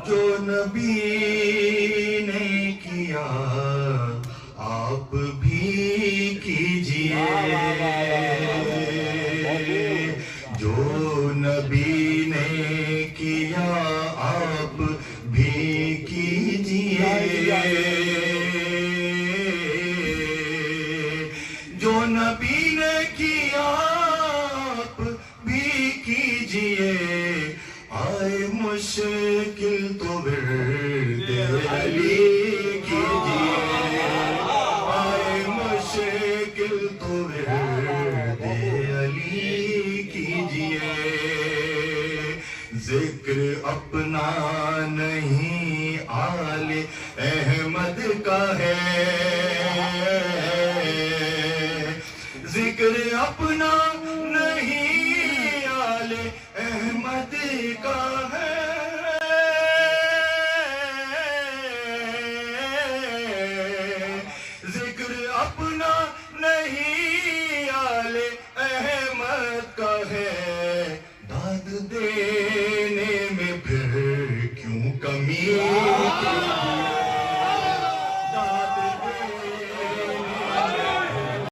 جو نبی نے کیا آپ بھی کیجئے، جو نبی نے کیا آپ بھی کیجئے، جو نبی نے کیا آپ بھی کیجئے، آئے مشکل تو ورد علی کیجئے، آئے مشکل تو ورد علی کیجئے، ذکر اپنا نہیں آل احمد کا ہے، ذکر اپنا نہیں آل احمد کا ہے، ذکر اپنا نہیں آل احمد کا ہے، داد دینے میں پھر کیوں کمی کیجئے،